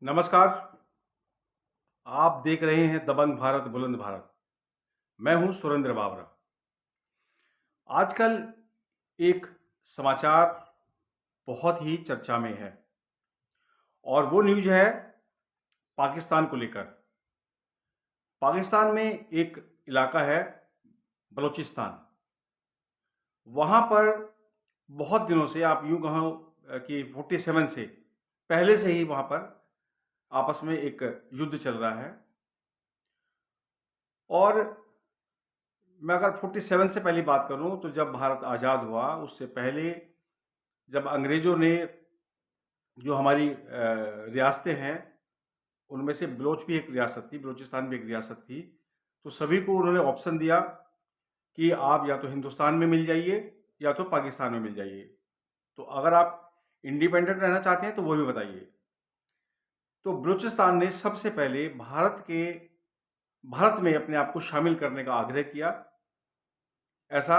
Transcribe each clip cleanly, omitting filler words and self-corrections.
नमस्कार। आप देख रहे हैं दबंग भारत बुलंद भारत। मैं हूं सुरेंद्र बाबरा। आजकल एक समाचार बहुत ही चर्चा में है और वो न्यूज़ है पाकिस्तान को लेकर। पाकिस्तान में एक इलाका है बलूचिस्तान। वहाँ पर बहुत दिनों से, आप यूँ कहो कि 47 से पहले से ही वहाँ पर आपस में एक युद्ध चल रहा है। और मैं अगर 47 से पहले बात करूं तो जब भारत आज़ाद हुआ उससे पहले, जब अंग्रेज़ों ने जो हमारी रियासतें हैं उनमें से बलोच भी एक रियासत थी, बलूचिस्तान भी एक रियासत थी, तो सभी को उन्होंने ऑप्शन दिया कि आप या तो हिंदुस्तान में मिल जाइए या तो पाकिस्तान में मिल जाइए। तो अगर आप इंडिपेंडेंट रहना चाहते हैं तो वो भी बताइए। तो बलूचिस्तान ने सबसे पहले भारत में अपने आप को शामिल करने का आग्रह किया। ऐसा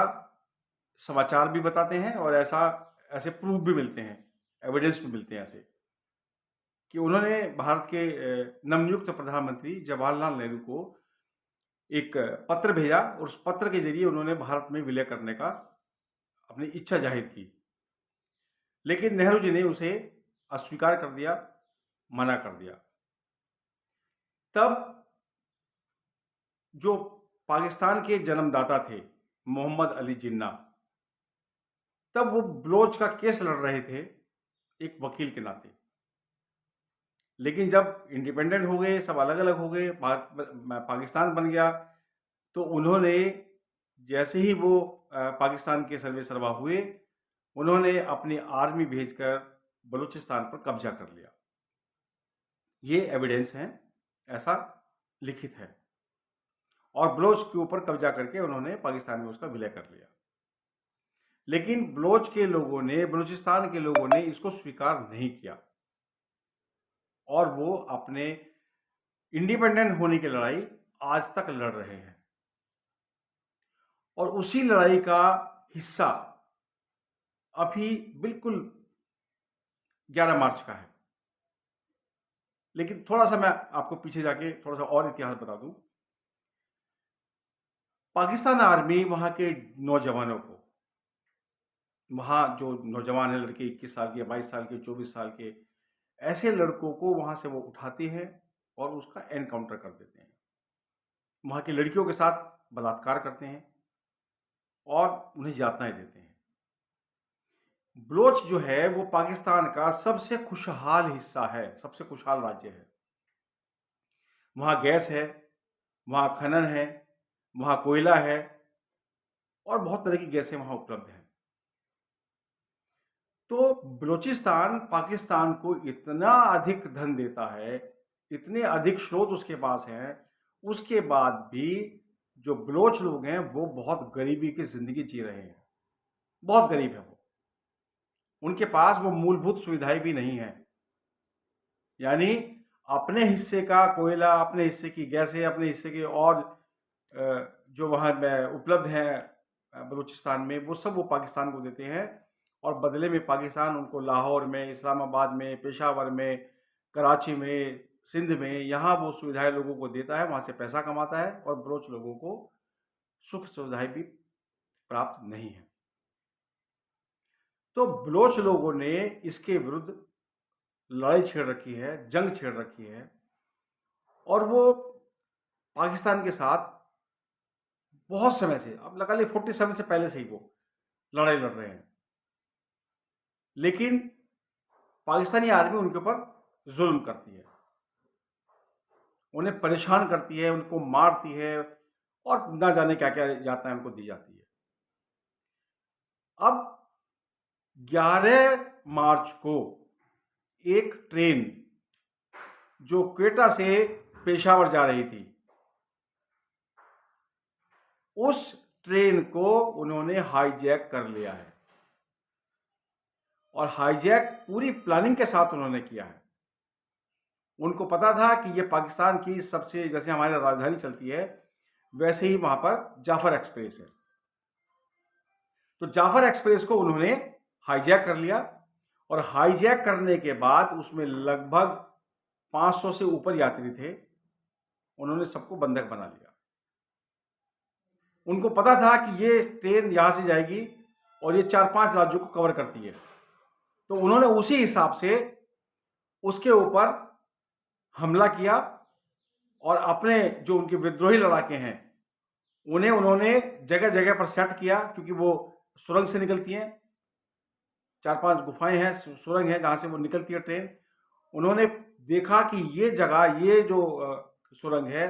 समाचार भी बताते हैं और ऐसे प्रूफ भी मिलते हैं, एविडेंस भी मिलते हैं ऐसे, कि उन्होंने भारत के नवनियुक्त प्रधानमंत्री जवाहरलाल नेहरू को एक पत्र भेजा और उस पत्र के जरिए उन्होंने भारत में विलय करने का अपनी इच्छा जाहिर की। लेकिन नेहरू जी ने उसे अस्वीकार कर दिया, मना कर दिया। तब जो पाकिस्तान के जन्मदाता थे मोहम्मद अली जिन्ना, तब वो बलोच का केस लड़ रहे थे एक वकील के नाते। लेकिन जब इंडिपेंडेंट हो गए, सब अलग अलग हो गए, पाकिस्तान बन गया, तो उन्होंने जैसे ही वो पाकिस्तान के सर्वे सर्वा हुए, उन्होंने अपनी आर्मी भेजकर बलूचिस्तान पर कब्जा कर लिया। ये एविडेंस हैं, ऐसा लिखित है। और बलोच के ऊपर कब्जा करके उन्होंने पाकिस्तान में उसका विलय कर लिया। लेकिन बलूचिस्तान के लोगों ने इसको स्वीकार नहीं किया और वो अपने इंडिपेंडेंट होने की लड़ाई आज तक लड़ रहे हैं। और उसी लड़ाई का हिस्सा अभी बिल्कुल 11 मार्च का है। लेकिन थोड़ा सा मैं आपको पीछे जाके थोड़ा सा और इतिहास बता दूं। पाकिस्तान आर्मी वहां के नौजवानों को, वहां जो नौजवान है, लड़के 21 साल के, 22 साल के, 24 साल के, ऐसे लड़कों को वहां से वो उठाते हैं और उसका एनकाउंटर कर देते हैं। वहां की लड़कियों के साथ बलात्कार करते हैं और उन्हें यातनाएं देते हैं। बलोच जो है वो पाकिस्तान का सबसे खुशहाल हिस्सा है, सबसे खुशहाल राज्य है। वहाँ गैस है, वहाँ खनन है, वहाँ कोयला है और बहुत तरह की गैसें वहाँ उपलब्ध हैं। तो बलूचिस्तान पाकिस्तान को इतना अधिक धन देता है, इतने अधिक स्रोत उसके पास हैं, उसके बाद भी जो बलोच लोग हैं वो बहुत गरीबी की ज़िंदगी जी रहे हैं। बहुत गरीब है वो। उनके पास वो मूलभूत सुविधाएं भी नहीं हैं। यानी अपने हिस्से का कोयला, अपने हिस्से की गैसें, अपने हिस्से के और जो वहाँ में उपलब्ध हैं बलूचिस्तान में, वो सब वो पाकिस्तान को देते हैं। और बदले में पाकिस्तान उनको लाहौर में, इस्लामाबाद में, पेशावर में, कराची में, सिंध में, यहाँ वो सुविधाएं लोगों को देता है, वहाँ से पैसा कमाता है और बलोच लोगों को सुख सुविधाएं भी प्राप्त नहीं है। तो बलोच लोगों ने इसके विरुद्ध लड़ाई छेड़ रखी है, जंग छेड़ रखी है और वो पाकिस्तान के साथ बहुत समय से, अब लगा लीजिए 47 से पहले से ही वो लड़ाई लड़ रहे हैं। लेकिन पाकिस्तानी आर्मी उनके ऊपर जुल्म करती है, उन्हें परेशान करती है, उनको मारती है और ना जाने क्या क्या यातनाएं उनको दी जाती है। अब 11 मार्च को एक ट्रेन जो क्वेटा से पेशावर जा रही थी, उस ट्रेन को उन्होंने हाईजैक कर लिया है और हाईजैक पूरी प्लानिंग के साथ उन्होंने किया है। उनको पता था कि ये पाकिस्तान की सबसे, जैसे हमारी राजधानी चलती है वैसे ही वहां पर जाफर एक्सप्रेस है, तो जाफर एक्सप्रेस को उन्होंने हाईजैक कर लिया और हाईजैक करने के बाद उसमें लगभग 500 से ऊपर यात्री थे, उन्होंने सबको बंधक बना लिया। उनको पता था कि ये ट्रेन यहाँ से जाएगी और ये 4-5 राज्यों को कवर करती है, तो उन्होंने उसी हिसाब से उसके ऊपर हमला किया और अपने जो उनके विद्रोही लड़ाके हैं उन्हें उन्होंने जगह जगह पर सेट किया, क्योंकि वो सुरंग से निकलती हैं, 4-5 गुफाएं हैं, सुरंग है जहाँ से वो निकलती है ट्रेन। उन्होंने देखा कि ये जगह, ये जो सुरंग है,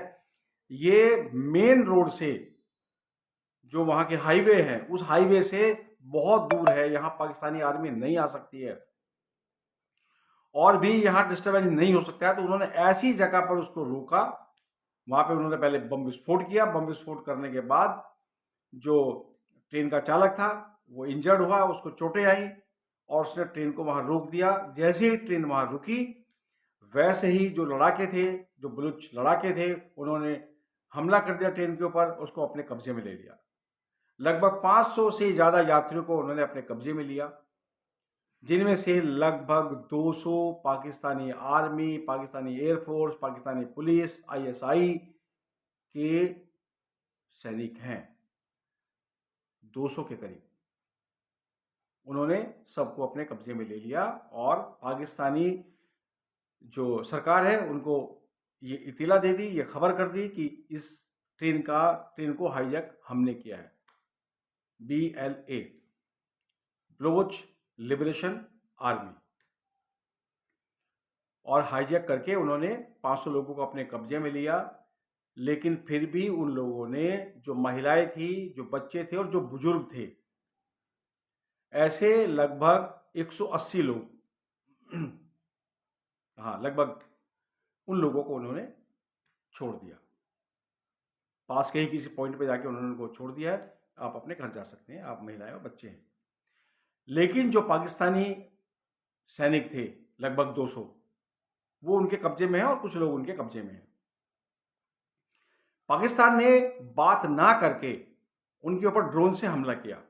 ये मेन रोड से, जो वहाँ के हाईवे हैं, उस हाईवे से बहुत दूर है, यहाँ पाकिस्तानी आर्मी नहीं आ सकती है और भी यहाँ डिस्टर्बेंस नहीं हो सकता है। तो उन्होंने ऐसी जगह पर उसको रोका, वहाँ पे उन्होंने पहले बम विस्फोट किया। बम विस्फोट करने के बाद जो ट्रेन का चालक था वो इंजर्ड हुआ, उसको चोटें आई और उसने ट्रेन को वहाँ रोक दिया। जैसे ही ट्रेन वहाँ रुकी, वैसे ही जो लड़ाके थे, जो बलूच लड़ाके थे, उन्होंने हमला कर दिया ट्रेन के ऊपर, उसको अपने कब्जे में ले लिया। लगभग 500 से ज़्यादा यात्रियों को उन्होंने अपने कब्जे में लिया, जिनमें से लगभग 200 Pakistani army, Pakistani air force, Pakistani police, ISI के सैनिक हैं। 200 के करीब उन्होंने सबको अपने कब्जे में ले लिया और पाकिस्तानी जो सरकार है उनको ये इत्तला दे दी, ये खबर कर दी कि इस ट्रेन को हाईजैक हमने किया है। BLA, बलोच लिबरेशन आर्मी, और हाईजैक करके उन्होंने 500 लोगों को अपने कब्जे में लिया। लेकिन फिर भी उन लोगों ने, जो महिलाएं थी, जो बच्चे थे और जो बुजुर्ग थे, ऐसे लगभग 180 लोग हाँ, लगभग उन लोगों को उन्होंने छोड़ दिया। पास के ही किसी पॉइंट पे जाके उन्होंने उनको छोड़ दिया है, आप अपने घर जा सकते हैं, आप महिलाएं और बच्चे हैं। लेकिन जो पाकिस्तानी सैनिक थे लगभग 200, वो उनके कब्जे में है और कुछ लोग उनके कब्जे में हैं। पाकिस्तान ने बात ना करके उनके ऊपर ड्रोन से हमला किया,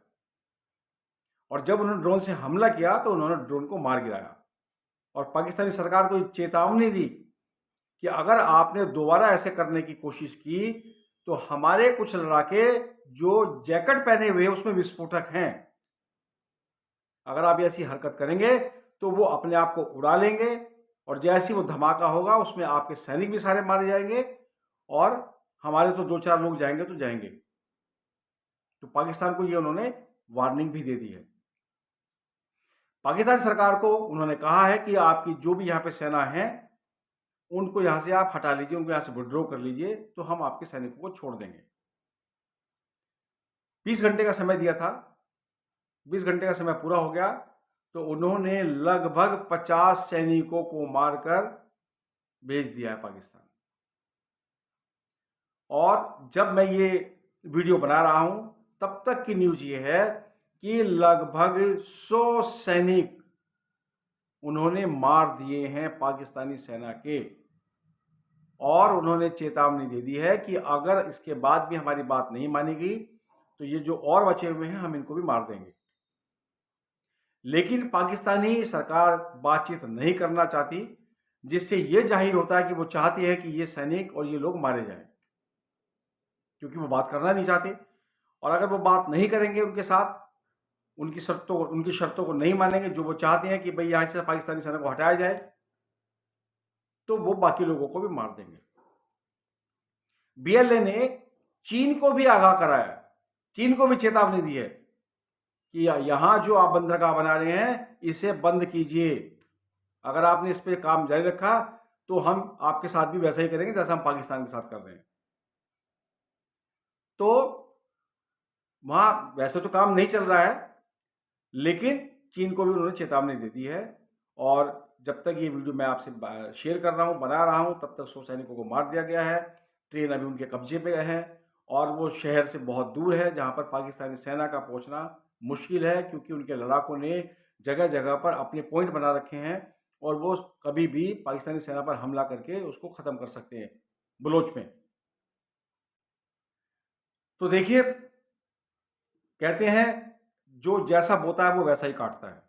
और जब उन्होंने ड्रोन से हमला किया तो उन्होंने ड्रोन को मार गिराया और पाकिस्तानी सरकार को चेतावनी दी कि अगर आपने दोबारा ऐसे करने की कोशिश की तो हमारे कुछ लड़ाके जो जैकेट पहने हुए उसमें विस्फोटक हैं, अगर आप ऐसी हरकत करेंगे तो वो अपने आप को उड़ा लेंगे और जैसे वो धमाका होगा उसमें आपके सैनिक भी सारे मारे जाएंगे और हमारे तो 2-4 लोग जाएंगे तो जाएंगे। तो पाकिस्तान को ये उन्होंने वार्निंग भी दे दी है। पाकिस्तान सरकार को उन्होंने कहा है कि आपकी जो भी यहाँ पे सेना है उनको यहाँ से आप हटा लीजिए, उनको यहाँ से विड्रॉ कर लीजिए, तो हम आपके सैनिकों को छोड़ देंगे। 20 घंटे का समय दिया था, 20 घंटे का समय पूरा हो गया तो उन्होंने लगभग 50 सैनिकों को मारकर भेज दिया है पाकिस्तान। और जब मैं ये वीडियो बना रहा हूं तब तक की न्यूज ये है कि लगभग 100 सैनिक उन्होंने मार दिए हैं पाकिस्तानी सेना के, और उन्होंने चेतावनी दे दी है कि अगर इसके बाद भी हमारी बात नहीं मानेगी तो ये जो और बचे हुए हैं हम इनको भी मार देंगे। लेकिन पाकिस्तानी सरकार बातचीत नहीं करना चाहती, जिससे ये जाहिर होता है कि वो चाहती है कि ये सैनिक और ये लोग मारे जाएं, क्योंकि वो बात करना नहीं चाहते। और अगर वो बात नहीं करेंगे उनके साथ, उनकी शर्तों को नहीं मानेंगे, जो वो चाहते हैं कि भाई यहाँ से पाकिस्तानी सेना को हटाया जाए, तो वो बाकी लोगों को भी मार देंगे। BLA ने चीन को भी आगाह कराया, चीन को भी चेतावनी दी है कि यहां जो आप बंदरगाह बना रहे हैं इसे बंद कीजिए, अगर आपने इस पे काम जारी रखा तो हम आपके साथ भी वैसा ही करेंगे जैसा हम पाकिस्तान के साथ कर रहे हैं। तो वहां वैसे तो काम नहीं चल रहा है, लेकिन चीन को भी उन्होंने चेतावनी दे दी है। और जब तक ये वीडियो मैं आपसे शेयर कर रहा हूँ, बना रहा हूँ, तब तक 100 सैनिकों को मार दिया गया है। ट्रेन अभी उनके कब्जे पे है और वो शहर से बहुत दूर है, जहाँ पर पाकिस्तानी सेना का पहुँचना मुश्किल है, क्योंकि उनके लड़ाकों ने जगह जगह पर अपने पॉइंट बना रखे हैं और वो कभी भी पाकिस्तानी सेना पर हमला करके उसको ख़त्म कर सकते हैं बलोच में। तो देखिए, कहते हैं जो जैसा बोता है वो वैसा ही काटता है।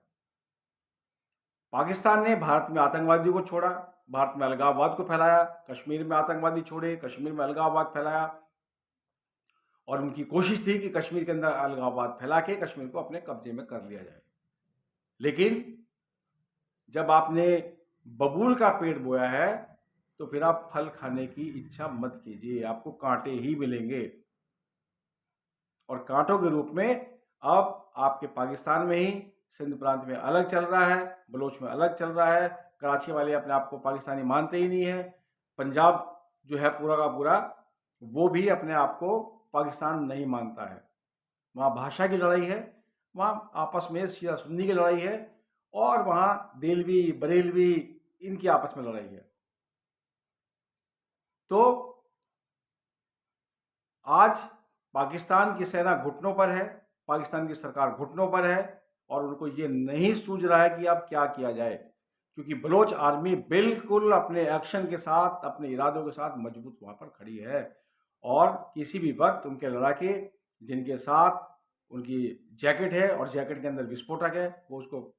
पाकिस्तान ने भारत में आतंकवादियों को छोड़ा, भारत में अलगाववाद को फैलाया, कश्मीर में आतंकवादी छोड़े, कश्मीर में अलगाववाद फैलाया, और उनकी कोशिश थी कि कश्मीर के अंदर अलगाववाद फैला के कश्मीर को अपने कब्जे में कर लिया जाए। लेकिन जब आपने बबूल का पेड़ बोया है तो फिर आप फल खाने की इच्छा मत कीजिए, आपको कांटे ही मिलेंगे। और कांटों के रूप में अब आपके पाकिस्तान में ही सिंध प्रांत में अलग चल रहा है, बलोच में अलग चल रहा है, कराची वाले अपने आप को पाकिस्तानी मानते ही नहीं है, पंजाब जो है पूरा का पूरा वो भी अपने आप को पाकिस्तान नहीं मानता है। वहाँ भाषा की लड़ाई है, वहाँ आपस में शिया सुन्नी की लड़ाई है, और वहाँ देलवी बरेलवी इनकी आपस में लड़ाई है। तो आज पाकिस्तान की सेना घुटनों पर है, पाकिस्तान की सरकार घुटनों पर है, और उनको ये नहीं सूझ रहा है कि अब क्या किया जाए, क्योंकि बलोच आर्मी बिल्कुल अपने एक्शन के साथ, अपने इरादों के साथ मजबूत वहाँ पर खड़ी है, और किसी भी वक्त उनके लड़ाके जिनके साथ उनकी जैकेट है और जैकेट के अंदर विस्फोटक है, वो उसको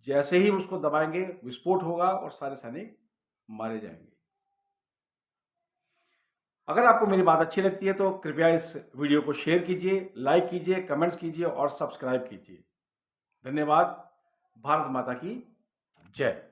जैसे ही उसको दबाएंगे विस्फोट होगा और सारे सैनिक मारे जाएंगे। अगर आपको मेरी बात अच्छी लगती है तो कृपया इस वीडियो को शेयर कीजिए, लाइक कीजिए, कमेंट्स कीजिए और सब्सक्राइब कीजिए। धन्यवाद। भारत माता की जय।